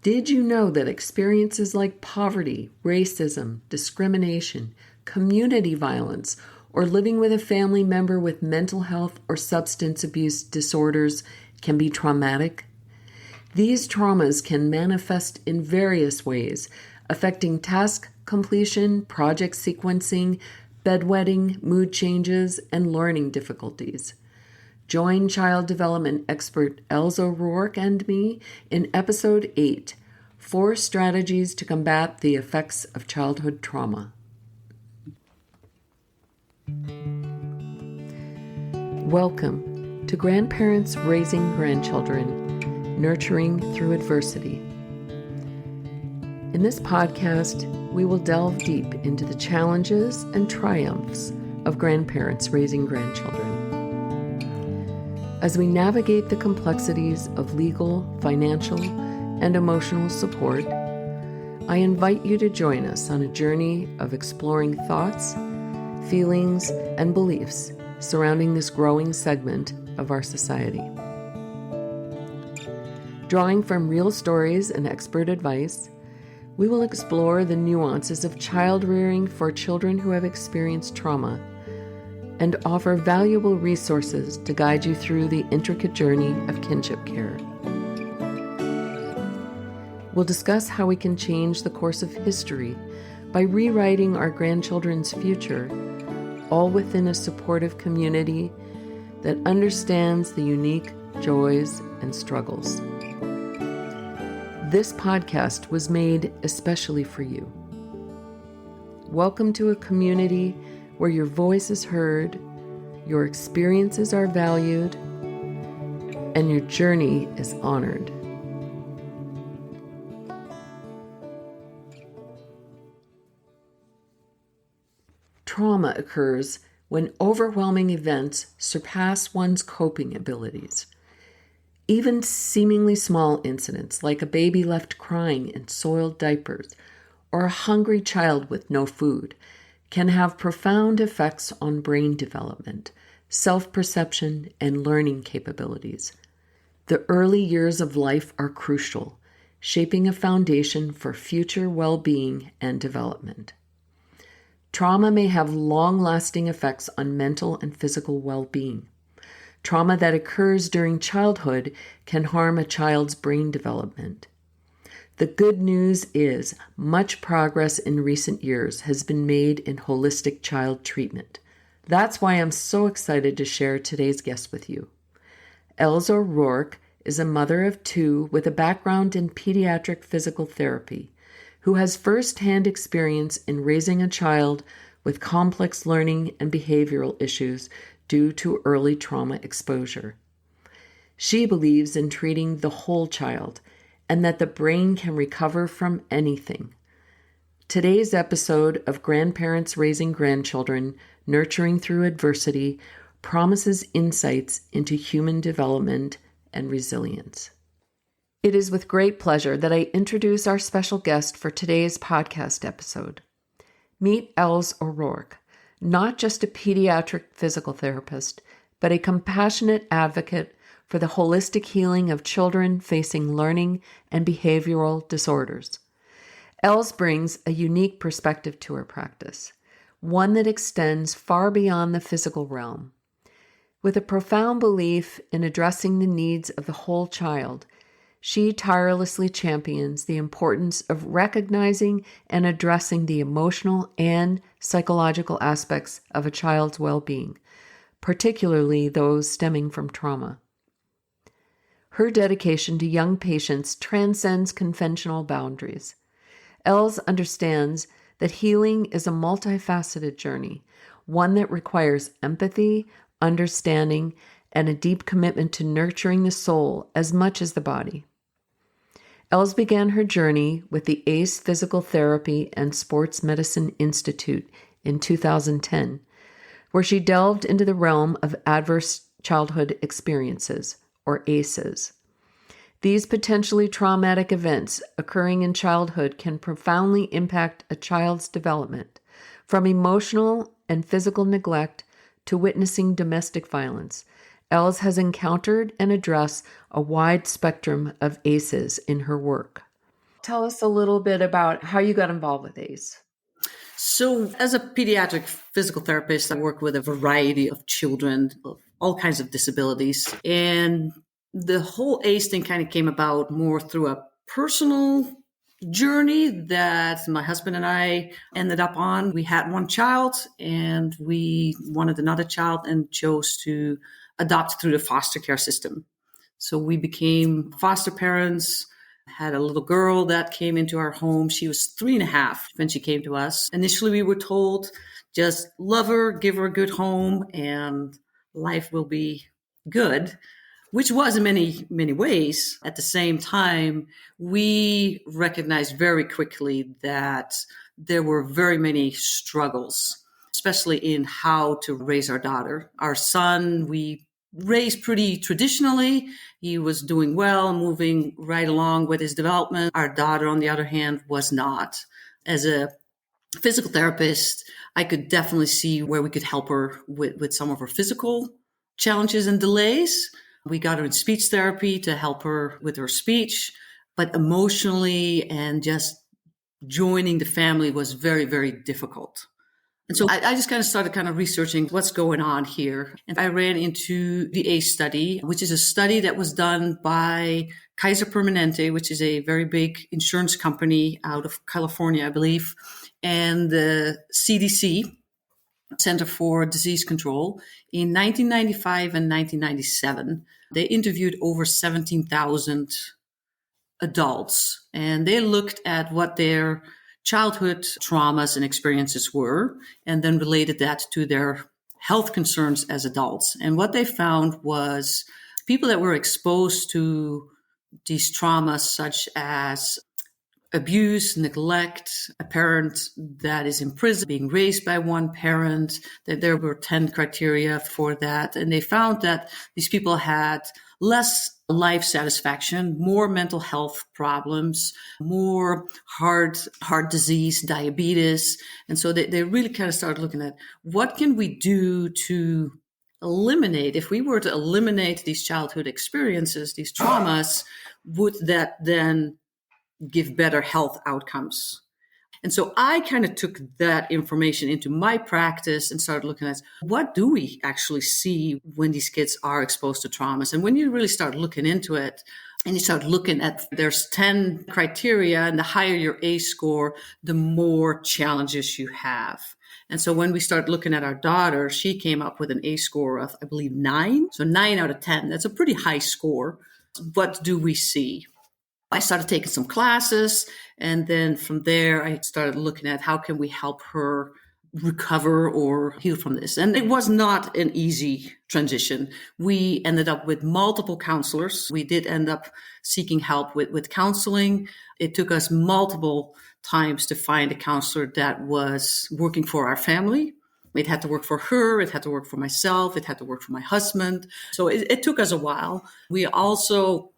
Did you know that experiences like poverty, racism, discrimination, community violence, or living with a family member with mental health or substance abuse disorders can be traumatic? These traumas can manifest in various ways, affecting task completion, project sequencing, bedwetting, mood changes, and learning difficulties. Join child development expert Els O'Rourke and me in Episode 8, 4 Strategies to Combat the Effects of Childhood Trauma. Welcome to Grandparents Raising Grandchildren, Nurturing Through Adversity. In this podcast, we will delve deep into the challenges and triumphs of grandparents raising grandchildren. As we navigate the complexities of legal, financial, and emotional support, I invite you to join us on a journey of exploring thoughts, feelings, and beliefs surrounding this growing segment of our society. Drawing from real stories and expert advice, we will explore the nuances of child rearing for children who have experienced trauma and offer valuable resources to guide you through the intricate journey of kinship care. We'll discuss how we can change the course of history by rewriting our grandchildren's future, all within a supportive community that understands the unique joys and struggles. This podcast was made especially for you. Welcome to a community where your voice is heard, your experiences are valued, and your journey is honored. Trauma occurs when overwhelming events surpass one's coping abilities. Even seemingly small incidents like a baby left crying in soiled diapers or a hungry child with no food can have profound effects on brain development, self-perception, and learning capabilities. The early years of life are crucial, shaping a foundation for future well-being and development. Trauma may have long-lasting effects on mental and physical well-being. Trauma that occurs during childhood can harm a child's brain development. The good news is much progress in recent years has been made in holistic child treatment. That's why I'm so excited to share today's guest with you. Els O'Rourke is a mother of 2 with a background in pediatric physical therapy, who has firsthand experience in raising a child with complex learning and behavioral issues due to early trauma exposure. She believes in treating the whole child and that the brain can recover from anything. Today's episode of Grandparents Raising Grandchildren, Nurturing Through Adversity promises insights into human development and resilience. It is with great pleasure that I introduce our special guest for today's podcast episode. Meet Els O'Rourke, not just a pediatric physical therapist, but a compassionate advocate for the holistic healing of children facing learning and behavioral disorders. Els brings a unique perspective to her practice, one that extends far beyond the physical realm. With a profound belief in addressing the needs of the whole child, she tirelessly champions the importance of recognizing and addressing the emotional and psychological aspects of a child's well-being, particularly those stemming from trauma. Her dedication to young patients transcends conventional boundaries. Els understands that healing is a multifaceted journey, one that requires empathy, understanding, and a deep commitment to nurturing the soul as much as the body. Els began her journey with the ACE Physical Therapy and Sports Medicine Institute in 2010, where she delved into the realm of adverse childhood experiences, or ACEs. These potentially traumatic events occurring in childhood can profoundly impact a child's development, from emotional and physical neglect to witnessing domestic violence. Els has encountered and addressed a wide spectrum of ACEs in her work. Tell us a little bit about how you got involved with ACE. So as a pediatric physical therapist, I work with a variety of children of all kinds of disabilities. And the whole ACE thing kind of came about more through a personal journey that my husband and I ended up on. We had one child and we wanted another child and chose to adopt through the foster care system. So we became foster parents, had a little girl that came into our home. She was 3.5 when she came to us. Initially, we were told, just love her, give her a good home, and life will be good, which was in many, many ways. At the same time, we recognized very quickly that there were very many struggles, especially in how to raise our daughter. Our son, we raised pretty traditionally. He was doing well, moving right along with his development. Our daughter, on the other hand, was not. As a physical therapist, I could definitely see where we could help her with some of her physical challenges and delays. We got her in speech therapy to help her with her speech, but emotionally and just joining the family was very, very difficult. And so I just kind of started researching what's going on here. And I ran into the ACE study, which is a study that was done by Kaiser Permanente, which is a very big insurance company out of California, I believe, and the CDC, Center for Disease Control, in 1995 and 1997. They interviewed over 17,000 adults, and they looked at what their childhood traumas and experiences were, and then related that to their health concerns as adults. And what they found was people that were exposed to these traumas, such as abuse, neglect, a parent that is in prison, being raised by one parent, that there were 10 criteria for that. And they found that these people had less life satisfaction, more mental health problems, more heart disease, diabetes. And so they really kind of started looking at what can we do to eliminate, if we were to eliminate these childhood experiences, these traumas, would that then give better health outcomes? And so I kind of took that information into my practice and started looking at what do we actually see when these kids are exposed to traumas. And when you really start looking into it and you start looking at, there's 10 criteria, and the higher your ACE score, the more challenges you have. And so when we start looking at our daughter, she came up with an ACE score of, I believe, 9. So 9 out of 10. That's a pretty high score. What do we see? I started taking some classes, and then from there, I started looking at how can we help her recover or heal from this. And it was not an easy transition. We ended up with multiple counselors. We did end up seeking help with counseling. It took us multiple times to find a counselor that was working for our family. It had to work for her. It had to work for myself. It had to work for my husband. So it took us a while. We also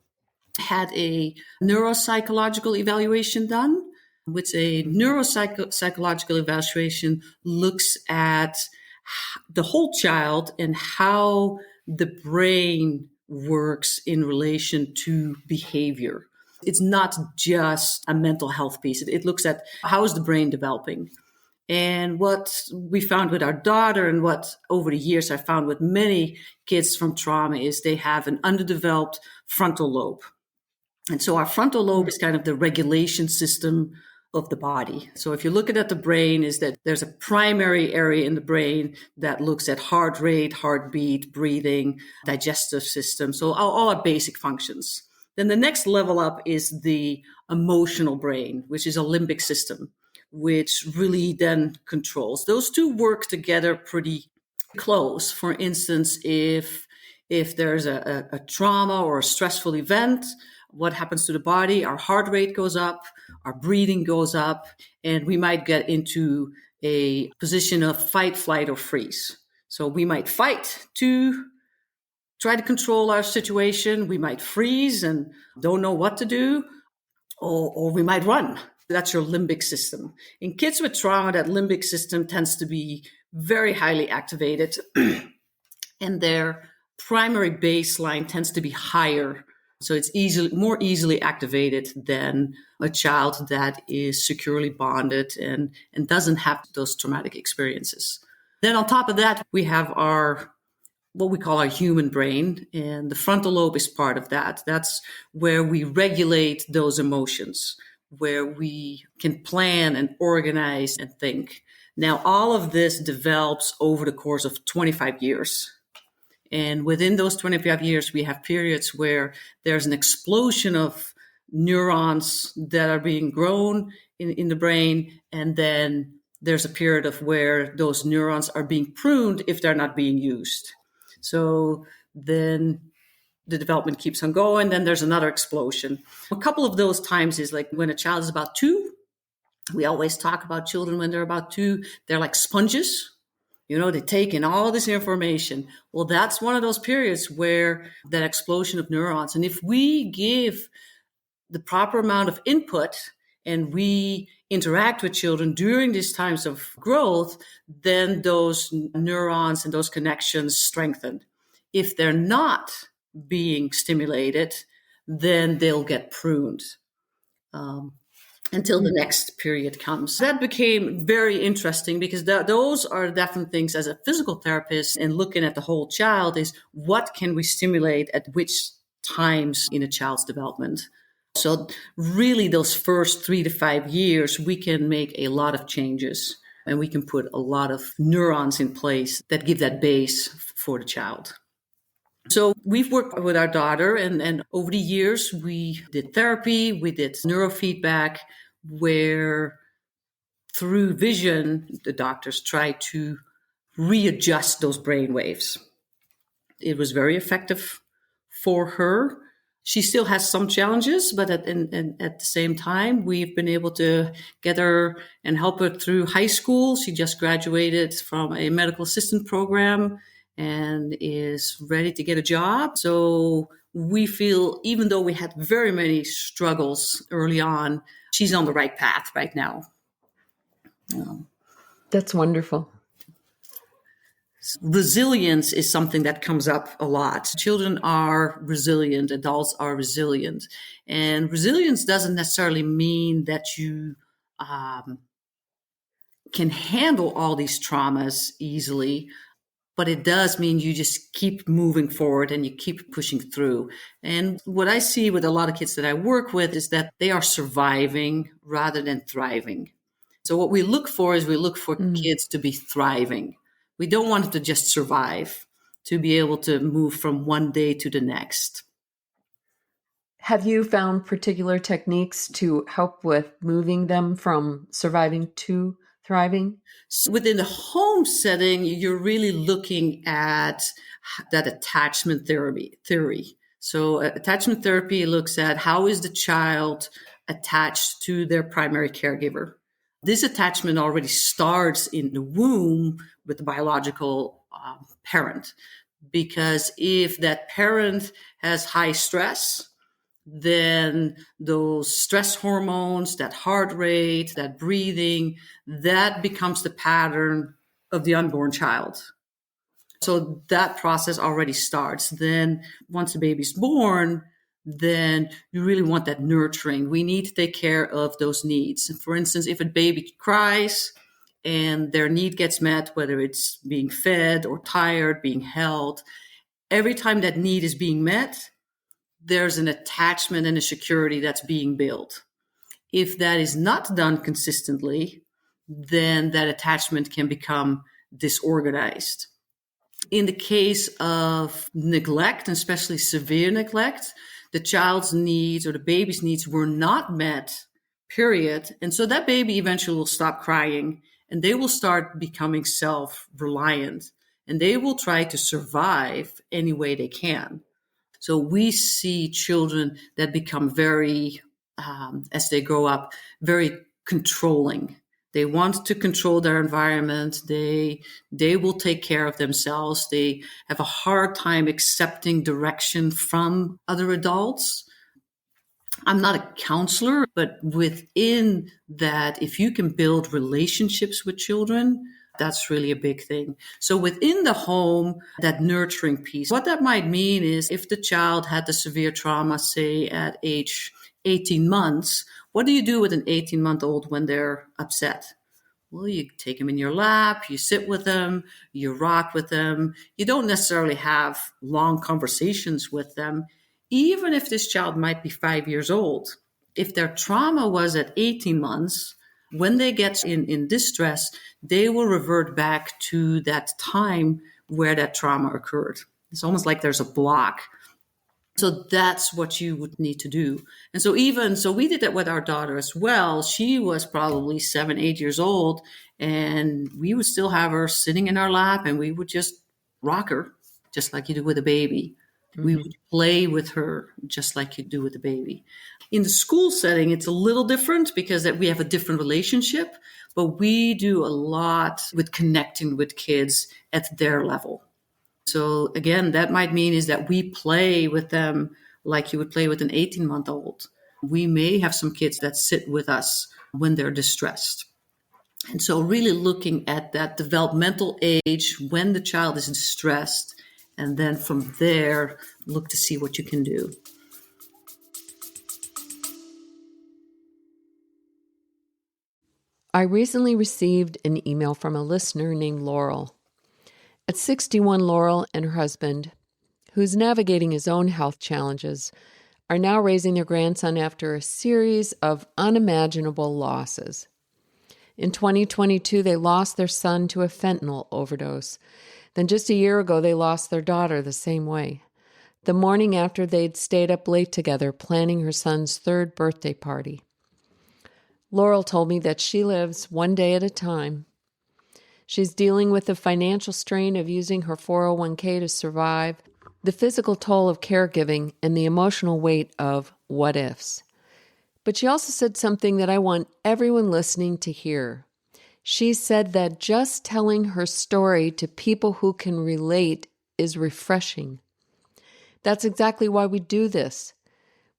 had a neuropsychological evaluation done, which a neuropsychological evaluation looks at the whole child and how the brain works in relation to behavior. It's not just a mental health piece. It looks at how is the brain developing. And what we found with our daughter, and what over the years I found with many kids from trauma, is they have an underdeveloped frontal lobe. And so our frontal lobe is kind of the regulation system of the body. So if you look at the brain, is that there's a primary area in the brain that looks at heart rate, heartbeat, breathing, digestive system. So all our basic functions. Then the next level up is the emotional brain, which is a limbic system, which really then controls. Those two work together pretty close. For instance, if there's a trauma or a stressful event, what happens to the body? Our heart rate goes up, our breathing goes up, and we might get into a position of fight, flight, or freeze. So we might fight to try to control our situation. We might freeze and don't know what to do, or we might run. That's your limbic system. In kids with trauma, that limbic system tends to be very highly activated, and their primary baseline tends to be higher So it's more easily activated than a child that is securely bonded and doesn't have those traumatic experiences. Then on top of that, we have what we call our human brain, and the frontal lobe is part of that. That's where we regulate those emotions, where we can plan and organize and think. Now, all of this develops over the course of 25 years. And within those 25 years, we have periods where there's an explosion of neurons that are being grown in the brain. And then there's a period of where those neurons are being pruned if they're not being used. So then the development keeps on going. Then there's another explosion. A couple of those times is like when a child is about 2. We always talk about children when they're about 2. They're like sponges. They take in all this information. Well, that's one of those periods where that explosion of neurons. And if we give the proper amount of input and we interact with children during these times of growth, then those neurons and those connections strengthen. If they're not being stimulated, then they'll get pruned. Until the next period comes. That became very interesting because those are definitely things as a physical therapist and looking at the whole child is what can we stimulate at which times in a child's development. So really those first 3 to 5 years, we can make a lot of changes and we can put a lot of neurons in place that give that base for the child. So we've worked with our daughter and over the years, we did therapy, we did neurofeedback, where through vision, the doctors tried to readjust those brain waves. It was very effective for her. She still has some challenges, but at the same time, we've been able to get her and help her through high school. She just graduated from a medical assistant program and is ready to get a job. So we feel, even though we had very many struggles early on, she's on the right path right now. That's wonderful. Resilience is something that comes up a lot. Children are resilient, adults are resilient. And resilience doesn't necessarily mean that you can handle all these traumas easily, but it does mean you just keep moving forward and you keep pushing through. And what I see with a lot of kids that I work with is that they are surviving rather than thriving. So what we look for is kids to be thriving. We don't want them to just survive, to be able to move from one day to the next. Have you found particular techniques to help with moving them from surviving to thriving? So within the home setting, you're really looking at that attachment theory. So attachment therapy looks at how is the child attached to their primary caregiver. This attachment already starts in the womb with the biological parent, because if that parent has high stress, then those stress hormones, that heart rate, that breathing, that becomes the pattern of the unborn child. So that process already starts. Then once the baby's born, then you really want that nurturing. We need to take care of those needs. For instance, if a baby cries and their need gets met, whether it's being fed or tired, being held, every time that need is being met, there's an attachment and a security that's being built. If that is not done consistently, then that attachment can become disorganized. In the case of neglect, and especially severe neglect, the child's needs or the baby's needs were not met, period. And so that baby eventually will stop crying and they will start becoming self-reliant and they will try to survive any way they can. So we see children that become very, as they grow up, very controlling. They want to control their environment. They will take care of themselves. They have a hard time accepting direction from other adults. I'm not a counselor, but within that, if you can build relationships with children, That's really a big thing. So within the home, that nurturing piece, what that might mean is if the child had the severe trauma, say at age 18 months, what do you do with an 18-month-old when they're upset? Well, you take them in your lap, you sit with them, you rock with them. You don't necessarily have long conversations with them, even if this child might be 5 years old. If their trauma was at 18 months, when they get in distress, they will revert back to that time where that trauma occurred. It's almost like there's a block. So that's what you would need to do. And so we did that with our daughter as well. She was probably 7, 8 years old, and we would still have her sitting in our lap, and we would just rock her just like you do with a baby. Mm-hmm. We would play with her just like you do with a baby. In the school setting, it's a little different because we have a different relationship, but we do a lot with connecting with kids at their level. So again, that might mean is that we play with them like you would play with an 18-month-old. We may have some kids that sit with us when they're distressed. And so really looking at that developmental age when the child is distressed, and then from there, look to see what you can do. I recently received an email from a listener named Laurel. At 61, Laurel and her husband, who's navigating his own health challenges, are now raising their grandson after a series of unimaginable losses. In 2022, they lost their son to a fentanyl overdose. Then just a year ago, they lost their daughter the same way. The morning after, they'd stayed up late together planning her son's 3rd birthday party. Laurel told me that she lives one day at a time. She's dealing with the financial strain of using her 401k to survive, the physical toll of caregiving, and the emotional weight of what ifs. But she also said something that I want everyone listening to hear. She said that just telling her story to people who can relate is refreshing. That's exactly why we do this.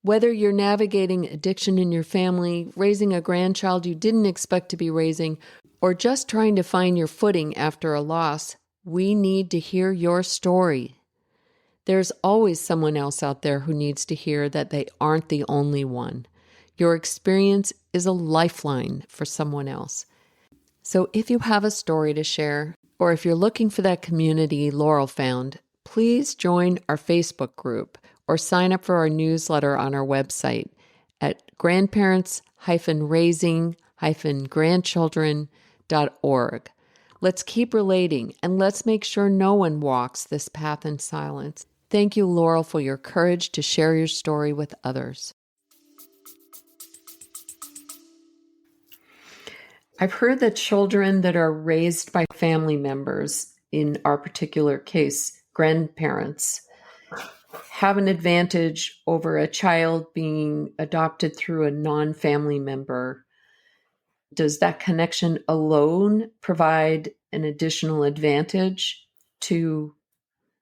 Whether you're navigating addiction in your family, raising a grandchild you didn't expect to be raising, or just trying to find your footing after a loss, we need to hear your story. There's always someone else out there who needs to hear that they aren't the only one. Your experience is a lifeline for someone else. So if you have a story to share, or if you're looking for that community Laurel found, please join our Facebook group or sign up for our newsletter on our website at grandparents-raising-grandchildren.org. Let's keep relating, and let's make sure no one walks this path in silence. Thank you, Laurel, for your courage to share your story with others. I've heard that children that are raised by family members, in our particular case, grandparents, have an advantage over a child being adopted through a non-family member. Does that connection alone provide an additional advantage to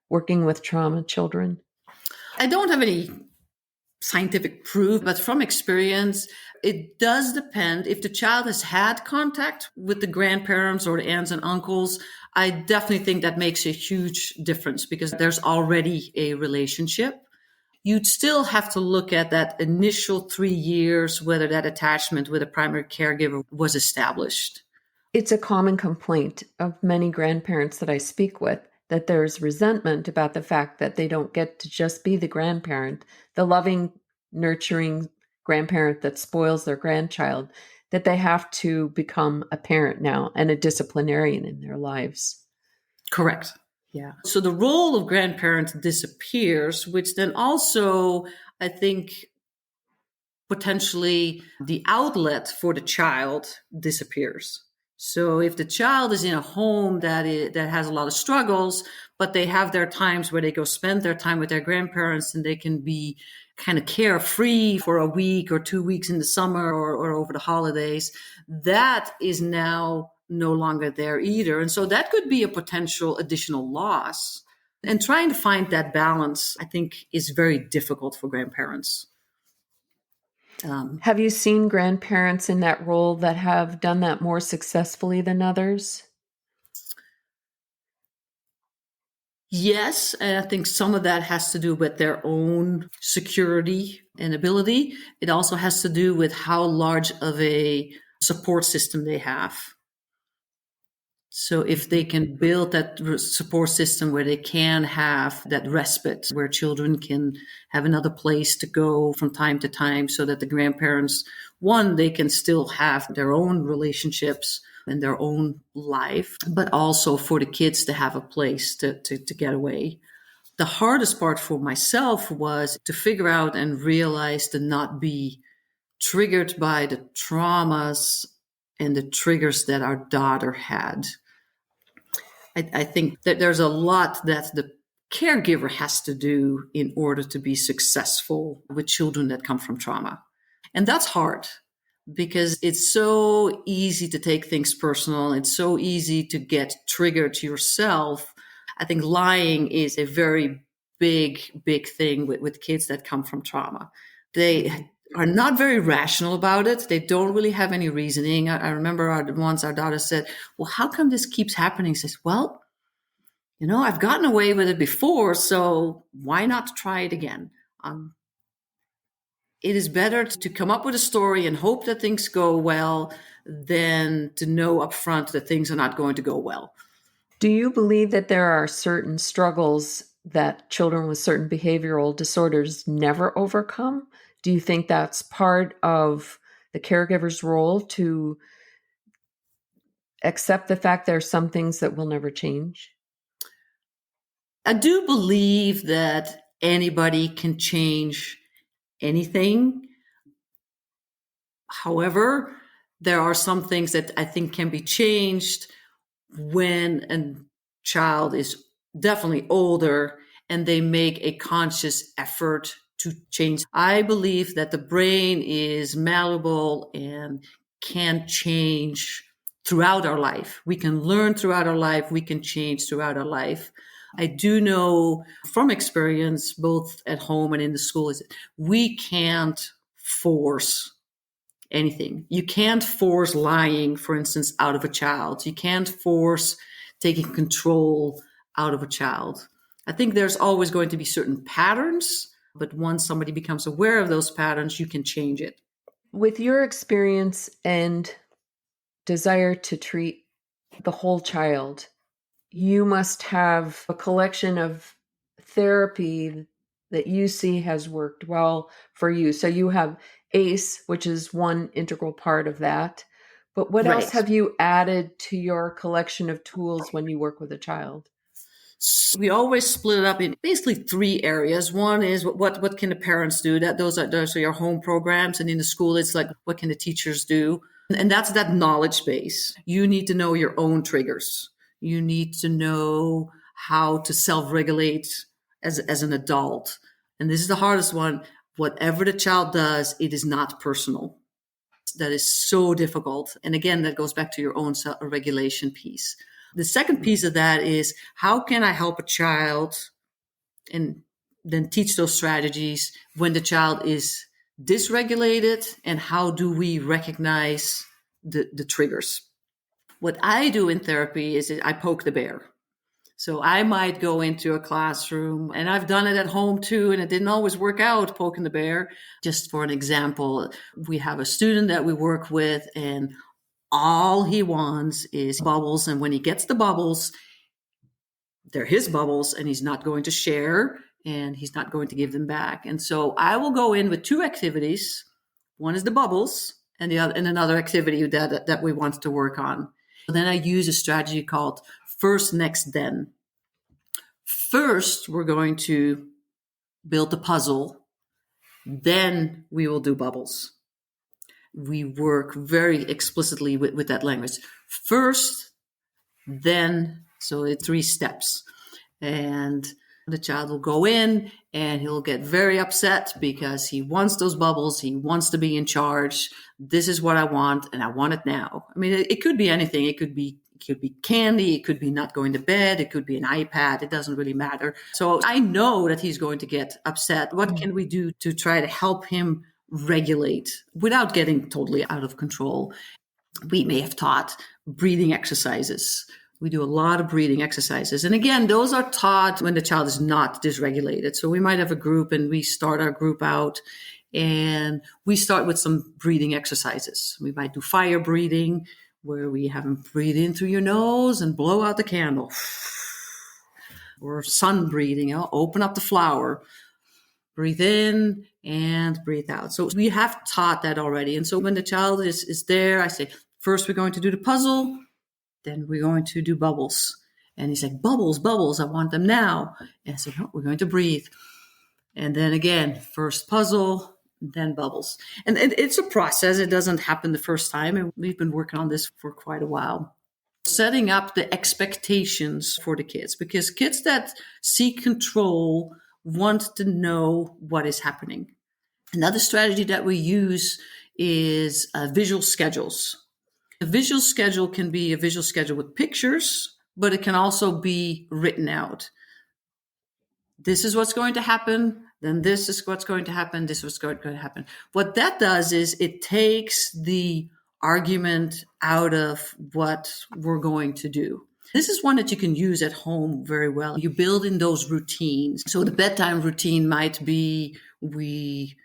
working with trauma children? I don't have any scientific proof, but from experience, it does depend. If the child has had contact with the grandparents or the aunts and uncles, I definitely think that makes a huge difference because there's already a relationship. You'd still have to look at that initial 3 years, whether that attachment with a primary caregiver was established. It's a common complaint of many grandparents that I speak with, that there's resentment about the fact that they don't get to just be the grandparent, the loving, nurturing grandparent that spoils their grandchild, that they have to become a parent now and a disciplinarian in their lives. Correct. Yeah. So the role of grandparents disappears, which then also, I think, potentially the outlet for the child disappears. So if the child is in a home that has a lot of struggles, but they have their times where they go spend their time with their grandparents and they can be kind of carefree for a week or 2 weeks in the summer or over the holidays, that is now no longer there either. And so that could be a potential additional loss. And trying to find that balance, I think, is very difficult for grandparents. Have you seen grandparents in that role that have done that more successfully than others? Yes, and I think some of that has to do with their own security and ability. It also has to do with how large of a support system they have. So if they can build that support system where they can have that respite, where children can have another place to go from time to time so that the grandparents, one, they can still have their own relationships and their own life, but also for the kids to have a place to get away. The hardest part for myself was to figure out and realize to not be triggered by the traumas and the triggers that our daughter had. I think that there's a lot that the caregiver has to do in order to be successful with children that come from trauma. And that's hard because it's so easy to take things personal. It's so easy to get triggered yourself. I think lying is a very big thing with kids that come from trauma. They are not very rational about it. They don't really have any reasoning. I remember once our daughter said, well, how come this keeps happening? She says, well, I've gotten away with it before, so why not try it again? It is better to come up with a story and hope that things go well than to know upfront that things are not going to go well. Do you believe that there are certain struggles that children with certain behavioral disorders never overcome? Do you think that's part of the caregiver's role to accept the fact there are some things that will never change? I do believe that anybody can change anything. However, there are some things that I think can be changed when a child is definitely older and they make a conscious effort to change. I believe that the brain is malleable and can change throughout our life. We can learn throughout our life. We can change throughout our life. I do know from experience, both at home and in the school, is we can't force anything. You can't force lying, for instance, out of a child. You can't force taking control out of a child. I think there's always going to be certain patterns, but once somebody becomes aware of those patterns, you can change it. With your experience and desire to treat the whole child, you must have a collection of therapy that you see has worked well for you. So you have ACE, which is one integral part of that. But what else have you added to your collection of tools when you work with a child? We always split it up in basically 3 areas. One is what can the parents do? Those are your home programs, and in the school it's like what can the teachers do? And that's that knowledge base. You need to know your own triggers. You need to know how to self-regulate as an adult. And this is the hardest one. Whatever the child does, it is not personal. That is so difficult. And again, that goes back to your own self-regulation piece. The second piece of that is how can I help a child and then teach those strategies when the child is dysregulated, and how do we recognize the triggers? What I do in therapy is I poke the bear. So I might go into a classroom, and I've done it at home too, and it didn't always work out poking the bear. Just for an example, we have a student that we work with, and all he wants is bubbles. And when he gets the bubbles, they're his bubbles, and he's not going to share, and he's not going to give them back. And so I will go in with 2 activities. One is the bubbles, and another activity that we want to work on. Then I use a strategy called first, next, then. First, we're going to build the puzzle. Then we will do bubbles. We work very explicitly with that language. First, then, so it's 3 steps. And the child will go in and he'll get very upset because he wants those bubbles. He wants to be in charge. This is what I want, and I want it now. I mean, it could be anything. It could be candy. It could be not going to bed. It could be an iPad. It doesn't really matter. So I know that he's going to get upset. What can we do to try to help him regulate without getting totally out of control? We may have taught breathing exercises We do a lot of breathing exercises. And again, those are taught when the child is not dysregulated. So we might have a group and we start our group out and we start with some breathing exercises. We might do fire breathing where we have them breathe in through your nose and blow out the candle. Or sun breathing, open up the flower, breathe in and breathe out. So we have taught that already. And so when the child is there, I say, first we're going to do the puzzle, then we're going to do bubbles. And he's like, bubbles, bubbles, I want them now. And I said, no, we're going to breathe. And then again, first puzzle, then bubbles. And it's a process. It doesn't happen the first time. And we've been working on this for quite a while. Setting up the expectations for the kids, because kids that seek control want to know what is happening. Another strategy that we use is visual schedules. A visual schedule can be a visual schedule with pictures, but it can also be written out. This is what's going to happen. Then this is what's going to happen. This is what's going to happen. What that does is it takes the argument out of what we're going to do. This is one that you can use at home very well. You build in those routines. So the bedtime routine might be we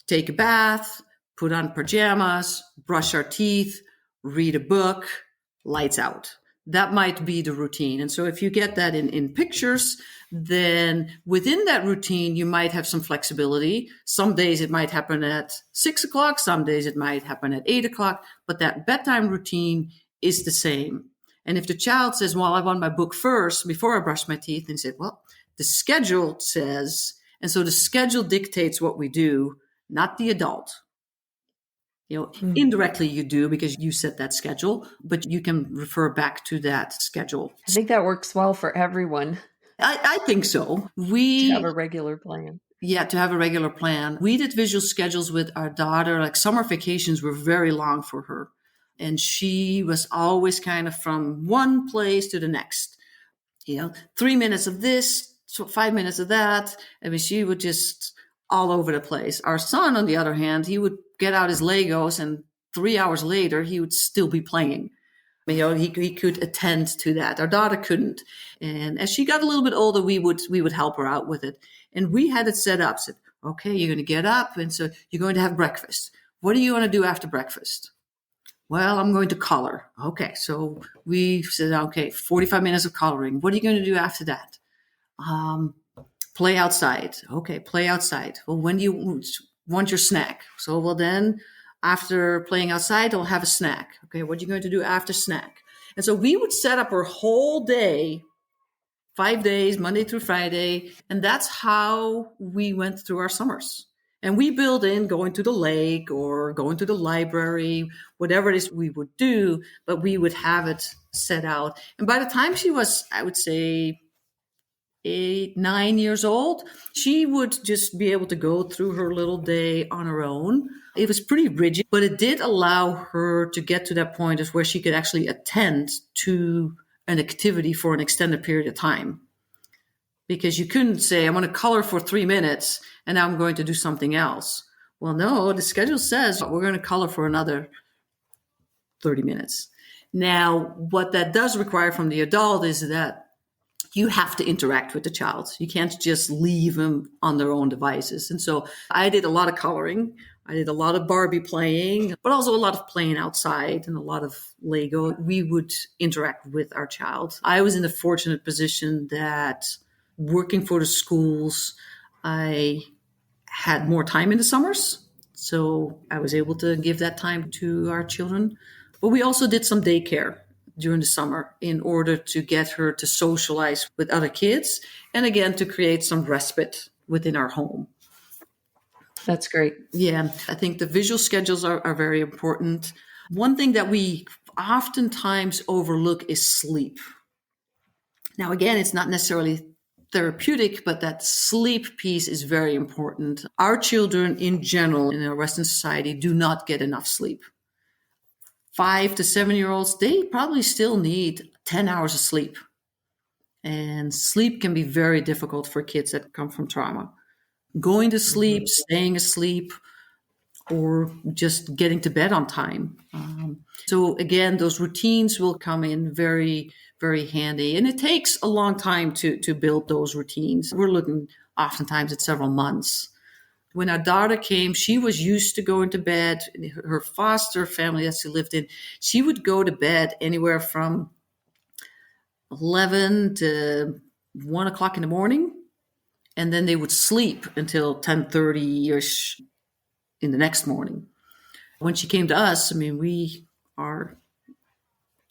take a bath, put on pajamas, brush our teeth, read a book, lights out. That might be the routine. And so if you get that in pictures, then within that routine, you might have some flexibility. Some days it might happen at 6 o'clock. Some days it might happen at 8 o'clock. But that bedtime routine is the same. And if the child says, well, I want my book first before I brush my teeth, and say, well, the schedule says, and so the schedule dictates what we do, not the adult. Indirectly you do because you set that schedule, but you can refer back to that schedule. I think that works well for everyone. I think so. To have a regular plan. Yeah, to have a regular plan. We did visual schedules with our daughter. Like summer vacations were very long for her. And she was always kind of from one place to the next. 3 minutes of this, so 5 minutes of that. I mean, she would just all over the place. Our son, on the other hand, he would get out his Legos and 3 hours later, he would still be playing. He could attend to that. Our daughter couldn't. And as she got a little bit older, we would help her out with it. And we had it set up. Said, okay, you're going to get up. And so you're going to have breakfast. What do you want to do after breakfast? Well, I'm going to color. Okay. So we said, okay, 45 minutes of coloring. What are you going to do after that? Play outside. Okay. Play outside. Well, when do you want your snack? So, well, then after playing outside, I'll have a snack. Okay, what are you going to do after snack? And so we would set up our whole day, 5 days, Monday through Friday. And that's how we went through our summers. And we build in going to the lake or going to the library, whatever it is we would do, but we would have it set out. And by the time she was, I would say, 8, 9 years old, she would just be able to go through her little day on her own. It was pretty rigid, but it did allow her to get to that point of where she could actually attend to an activity for an extended period of time. Because you couldn't say, I'm going to color for 3 minutes and now I'm going to do something else. Well, no, the schedule says we're going to color for another 30 minutes. Now, what that does require from the adult is that you have to interact with the child. You can't just leave them on their own devices. And so I did a lot of coloring. I did a lot of Barbie playing, but also a lot of playing outside and a lot of Lego. We would interact with our child. I was in the fortunate position that working for the schools, I had more time in the summers. So I was able to give that time to our children. But we also did some daycare during the summer in order to get her to socialize with other kids and again to create some respite within our home. That's great. Yeah, I think the visual schedules are very important. One thing that we oftentimes overlook is sleep. Now, again, it's not necessarily therapeutic, but that sleep piece is very important. Our children in general in our Western society do not get enough sleep. 5 to 7-year-olds, they probably still need 10 hours of sleep. And sleep can be very difficult for kids that come from trauma. Going to sleep, staying asleep, or just getting to bed on time. So again, those routines will come in very, very handy. And it takes a long time to build those routines. We're looking oftentimes at several months. When our daughter came, she was used to going to bed. Her foster family that she lived in, she would go to bed anywhere from 11 to 1 o'clock in the morning. And then they would sleep until 10:30-ish in the next morning. When she came to us, I mean, we are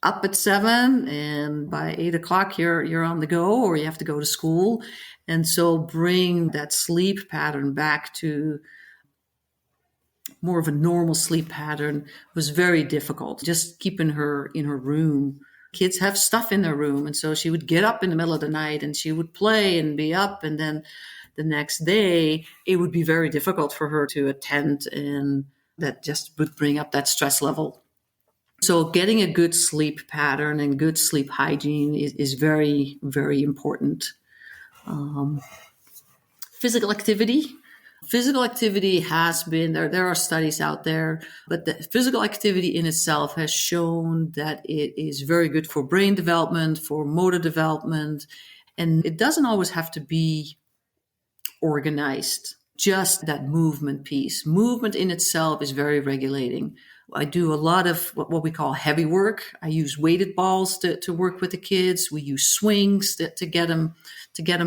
up at 7, and by 8 o'clock you're on the go, or you have to go to school. And so bring that sleep pattern back to more of a normal sleep pattern was very difficult. Just keeping her in her room. Kids have stuff in their room, and so she would get up in the middle of the night and she would play and be up, and then the next day it would be very difficult for her to attend, and that just would bring up that stress level. So getting a good sleep pattern and good sleep hygiene is very, very important. Physical activity. Physical activity has been, there are studies out there, but the physical activity in itself has shown that it is very good for brain development, for motor development, and it doesn't always have to be organized. Just that movement piece. Movement in itself is very regulating. I do a lot of what we call heavy work. I use weighted balls to work with the kids. We use swings to get them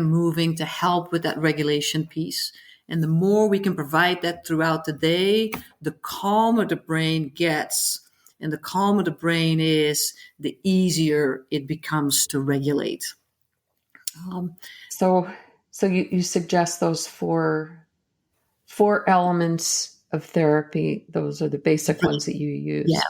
moving, to help with that regulation piece. And the more we can provide that throughout the day, the calmer the brain gets. And the calmer the brain is, the easier it becomes to regulate. So you suggest those four elements of therapy. Those are the basic ones that you use.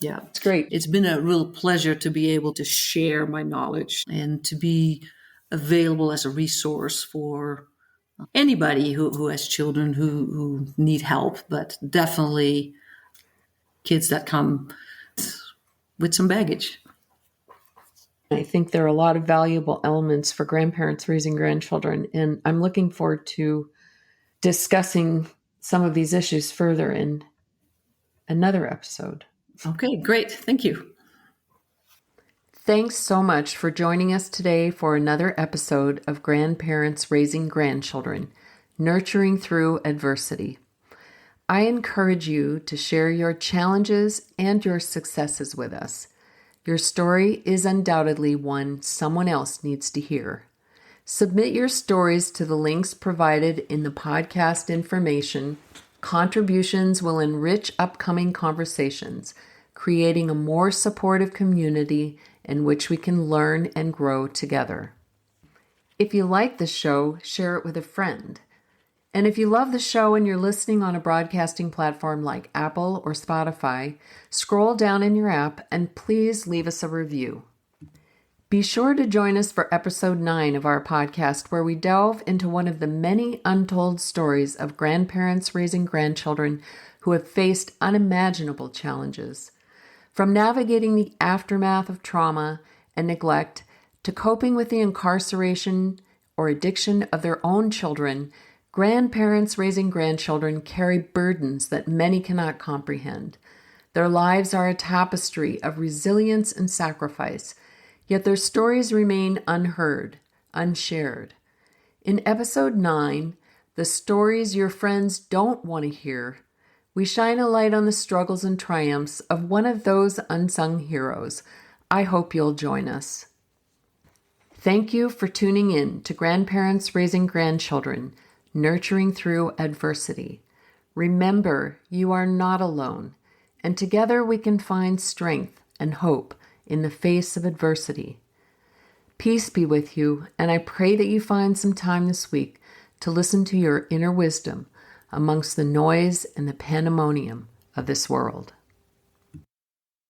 Yeah. It's great. It's been a real pleasure to be able to share my knowledge and to be available as a resource for anybody who has children who need help, but definitely kids that come with some baggage. I think there are a lot of valuable elements for grandparents raising grandchildren, and I'm looking forward to discussing some of these issues further in another episode. Okay, great. Thank you. Thanks so much for joining us today for another episode of Grandparents Raising Grandchildren, Nurturing Through Adversity. I encourage you to share your challenges and your successes with us. Your story is undoubtedly one someone else needs to hear. Submit your stories to the links provided in the podcast information. Contributions will enrich upcoming conversations, creating a more supportive community in which we can learn and grow together. If you like the show, share it with a friend. And if you love the show and you're listening on a broadcasting platform like Apple or Spotify, scroll down in your app and please leave us a review. Be sure to join us for episode 9 of our podcast, where we delve into one of the many untold stories of grandparents raising grandchildren who have faced unimaginable challenges. From navigating the aftermath of trauma and neglect to coping with the incarceration or addiction of their own children, grandparents raising grandchildren carry burdens that many cannot comprehend. Their lives are a tapestry of resilience and sacrifice, yet their stories remain unheard, unshared. In episode 9, The Stories Your Friends Don't Want to Hear, we shine a light on the struggles and triumphs of one of those unsung heroes. I hope you'll join us. Thank you for tuning in to Grandparents Raising Grandchildren, Nurturing Through Adversity. Remember, you are not alone, and together we can find strength and hope in the face of adversity. Peace be with you, and I pray that you find some time this week to listen to your inner wisdom amongst the noise and the pandemonium of this world.